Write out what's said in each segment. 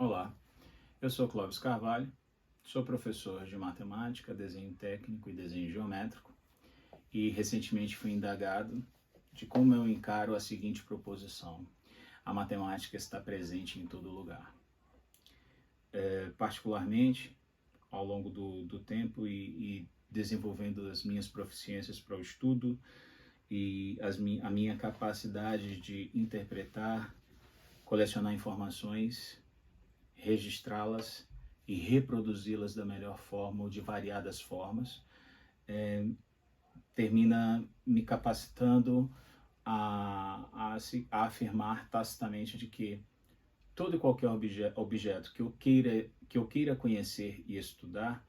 Olá, eu sou Clóvis Carvalho, sou professor de matemática, desenho técnico e desenho geométrico e recentemente fui indagado de como eu encaro a seguinte proposição: a matemática está presente em todo lugar. Particularmente, ao longo do tempo e desenvolvendo as minhas proficiências para o estudo e a minha capacidade de interpretar, colecionar informações, registrá-las e reproduzi-las da melhor forma ou de variadas formas, termina me capacitando a afirmar tacitamente de que todo e qualquer objeto que eu queira conhecer e estudar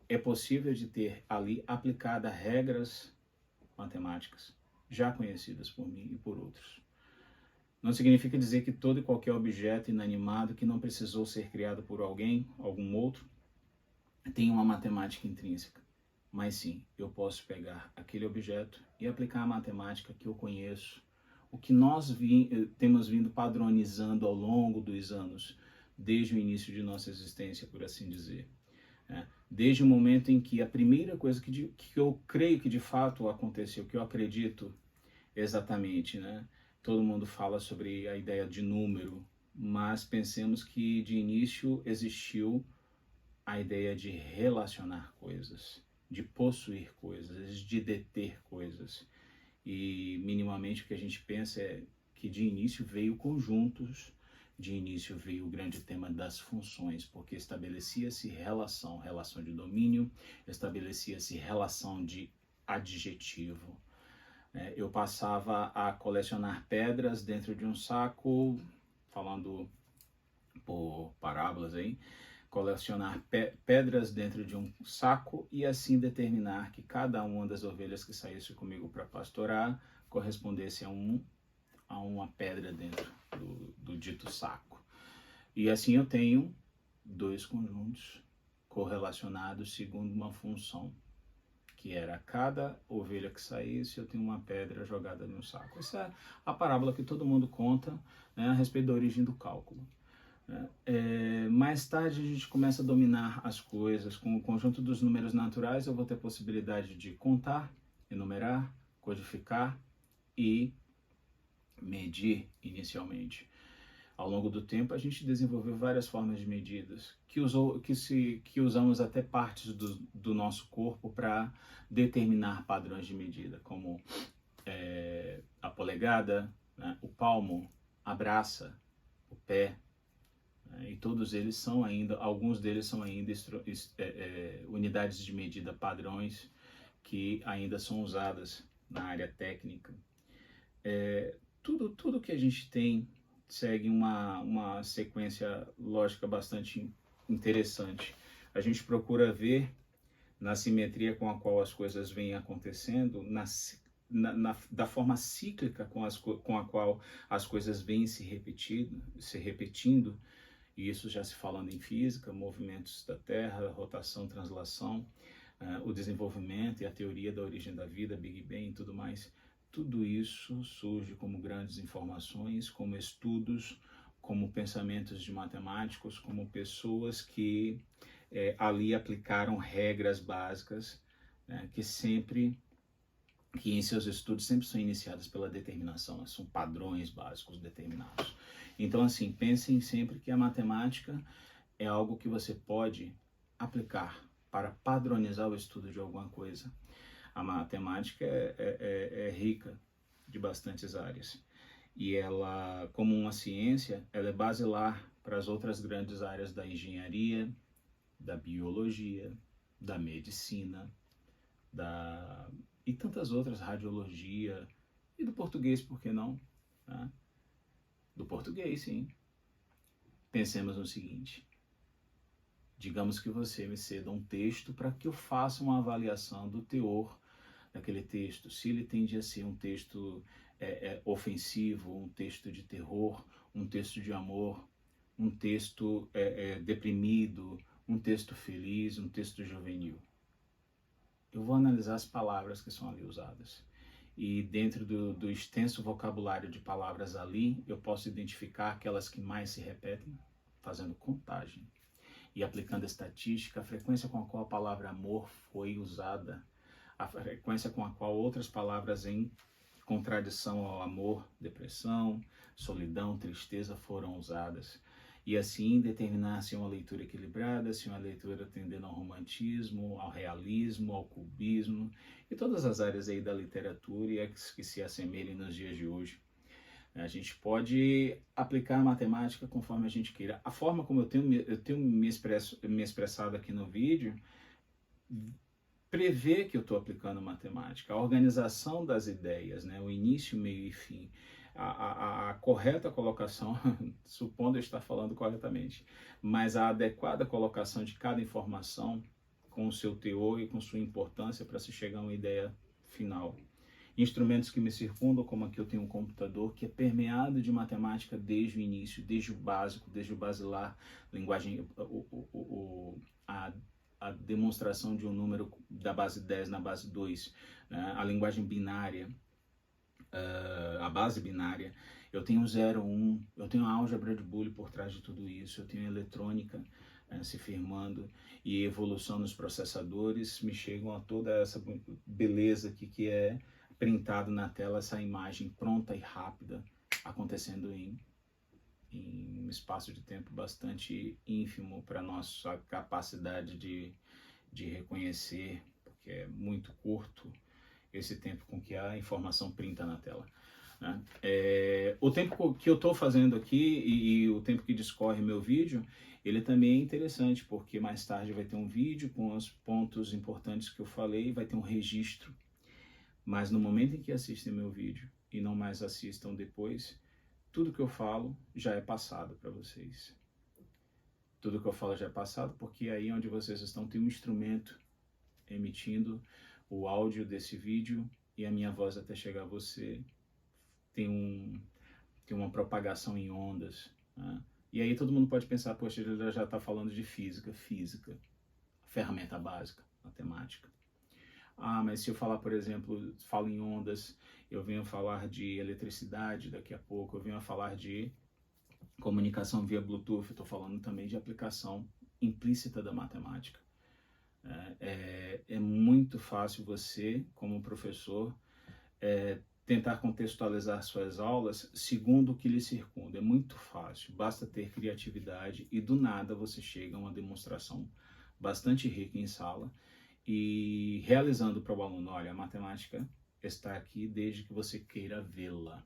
é possível de ter ali aplicada regras matemáticas já conhecidas por mim e por outros. Não significa dizer que todo e qualquer objeto inanimado que não precisou ser criado por alguém, algum outro, tem uma matemática intrínseca. Mas sim, eu posso pegar aquele objeto e aplicar a matemática que eu conheço, o que nós temos vindo padronizando ao longo dos anos, desde o início de nossa existência, por assim dizer. Desde o momento em que a primeira coisa que eu creio que de fato aconteceu, que eu acredito exatamente, Todo mundo fala sobre a ideia de número, mas pensemos que de início existiu a ideia de relacionar coisas, de possuir coisas, de deter coisas. E minimamente o que a gente pensa é que de início veio conjuntos, de início veio o grande tema das funções, porque estabelecia-se relação de domínio, estabelecia-se relação de adjetivo. Eu passava a colecionar pedras dentro de um saco, falando por parábolas aí, colecionar pedras dentro de um saco e assim determinar que cada uma das ovelhas que saísse comigo para pastorar correspondesse a uma pedra dentro do dito saco. E assim eu tenho dois conjuntos correlacionados segundo uma função, que era cada ovelha que saísse, eu tenho uma pedra jogada no saco. Essa é a parábola que todo mundo conta, a respeito da origem do cálculo. Mais tarde a gente começa a dominar as coisas. Com o conjunto dos números naturais eu vou ter possibilidade de contar, enumerar, codificar e medir inicialmente. Ao longo do tempo, a gente desenvolveu várias formas de medidas que usamos até partes do nosso corpo para determinar padrões de medida, como a polegada, o palmo, a braça, o pé, e todos eles são ainda, alguns deles são ainda unidades de medida padrões que ainda são usadas na área técnica. Tudo que a gente tem segue uma sequência lógica bastante interessante. A gente procura ver na simetria com a qual as coisas vêm acontecendo, da forma cíclica com a qual as coisas vêm se repetindo, e isso já se falando em física, movimentos da Terra, rotação, translação, o desenvolvimento e a teoria da origem da vida, Big Bang e tudo mais. Tudo isso surge como grandes informações, como estudos, como pensamentos de matemáticos, como pessoas que ali aplicaram regras básicas, que em seus estudos sempre são iniciadas pela determinação, são padrões básicos determinados. Então, assim, pensem sempre que a matemática é algo que você pode aplicar para padronizar o estudo de alguma coisa. A matemática é rica de bastantes áreas e ela, como uma ciência, ela é basilar para as outras grandes áreas da engenharia, da biologia, da medicina, e tantas outras, radiologia e do português, por que não? Do português, sim. Pensemos no seguinte: digamos que você me ceda um texto para que eu faça uma avaliação do teor daquele texto, se ele tende a ser um texto ofensivo, um texto de terror, um texto de amor, um texto deprimido, um texto feliz, um texto juvenil. Eu vou analisar as palavras que são ali usadas. E dentro do extenso vocabulário de palavras ali, eu posso identificar aquelas que mais se repetem, fazendo contagem e aplicando estatística, a frequência com a qual a palavra amor foi usada, a frequência com a qual outras palavras em contradição ao amor, depressão, solidão, tristeza foram usadas. E assim determinar se uma leitura equilibrada, se uma leitura tendendo ao romantismo, ao realismo, ao cubismo e todas as áreas aí da literatura e as que se assemelhem nos dias de hoje. A gente pode aplicar a matemática conforme a gente queira. A forma como eu tenho me expressado aqui no vídeo prevê que eu estou aplicando matemática. A organização das ideias, né? O início, meio e fim. A correta colocação, supondo eu estar falando corretamente, mas a adequada colocação de cada informação com o seu teor e com sua importância para se chegar a uma ideia final. Instrumentos que me circundam, como aqui eu tenho um computador que é permeado de matemática desde o início, desde o básico, desde o basilar, linguagem, a demonstração de um número da base 10 na base 2, né? A linguagem binária, a base binária. Eu tenho 0, 1, eu tenho a álgebra de Boole por trás de tudo isso, eu tenho a eletrônica se firmando e evolução nos processadores, me chegam a toda essa beleza aqui que é printado na tela, essa imagem pronta e rápida, acontecendo em um espaço de tempo bastante ínfimo para a nossa capacidade de reconhecer, porque é muito curto esse tempo com que a informação printa na tela. Né? O tempo que eu estou fazendo aqui e o tempo que discorre meu vídeo, ele também é interessante, porque mais tarde vai ter um vídeo com os pontos importantes que eu falei, vai ter um registro. Mas no momento em que assistem meu vídeo e não mais assistam depois, tudo que eu falo já é passado para vocês. Tudo que eu falo já é passado, porque aí onde vocês estão tem um instrumento emitindo o áudio desse vídeo e a minha voz até chegar a você tem uma propagação em ondas. Né? E aí todo mundo pode pensar, poxa, ele já está falando de física, ferramenta básica, matemática. Ah, mas se eu falar, por exemplo, falo em ondas, eu venho falar de eletricidade daqui a pouco, eu venho a falar de comunicação via Bluetooth, estou falando também de aplicação implícita da matemática. É muito fácil você, como professor, tentar contextualizar suas aulas segundo o que lhe circunda. É muito fácil, basta ter criatividade e do nada você chega a uma demonstração bastante rica em sala e realizando para o aluno, olha, a matemática está aqui desde que você queira vê-la.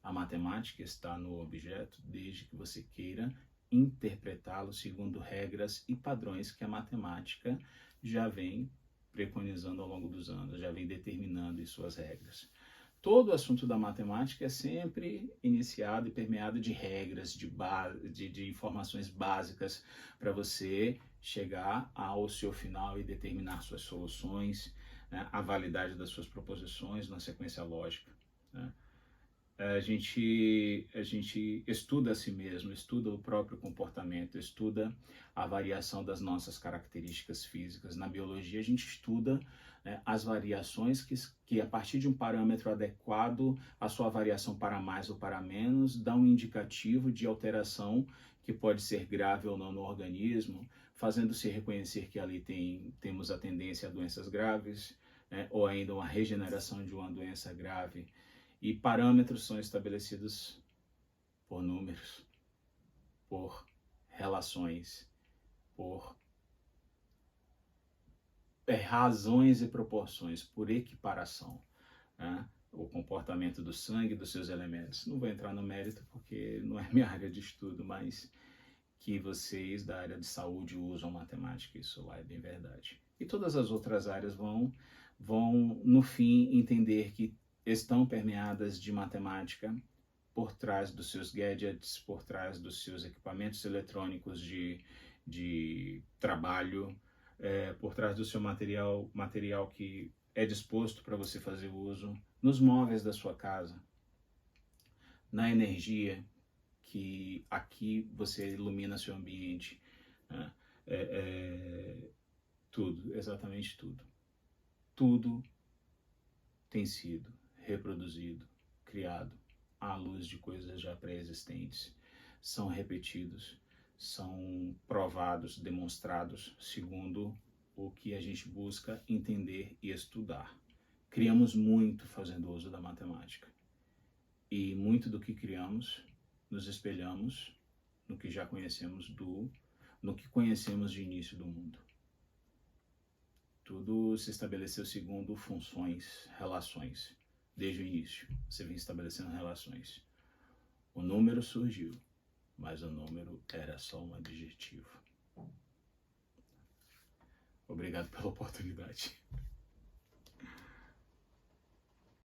A matemática está no objeto desde que você queira interpretá-lo segundo regras e padrões que a matemática já vem preconizando ao longo dos anos, já vem determinando em suas regras. Todo o assunto da matemática é sempre iniciado e permeado de regras, de informações básicas para você chegar ao seu final e determinar suas soluções, né, a validade das suas proposições na sequência lógica. Né? A gente estuda a si mesmo, estuda o próprio comportamento, estuda a variação das nossas características físicas. Na biologia, a gente estuda as variações que, a partir de um parâmetro adequado, a sua variação para mais ou para menos, dá um indicativo de alteração que pode ser grave ou não no organismo, fazendo-se reconhecer que ali temos a tendência a doenças graves, ou ainda uma regeneração de uma doença grave. E parâmetros são estabelecidos por números, por relações, por razões e proporções, por equiparação. Né? O comportamento do sangue, dos seus elementos. Não vou entrar no mérito porque não é minha área de estudo, mas que vocês da área de saúde usam matemática, isso lá é bem verdade. E todas as outras áreas vão no fim, entender que estão permeadas de matemática por trás dos seus gadgets, por trás dos seus equipamentos eletrônicos de trabalho, por trás do seu material que é disposto para você fazer uso, nos móveis da sua casa, na energia que aqui você ilumina seu ambiente, né? Tudo, exatamente tudo. Tudo tem sido reproduzido, criado à luz de coisas já pré-existentes, são repetidos, são provados, demonstrados, segundo o que a gente busca entender e estudar. Criamos muito fazendo uso da matemática. E muito do que criamos, nos espelhamos no que já conhecemos no que conhecemos de início do mundo. Tudo se estabeleceu segundo funções, relações. Desde o início, você vem estabelecendo relações. O número surgiu, mas o número era só um adjetivo. Obrigado pela oportunidade.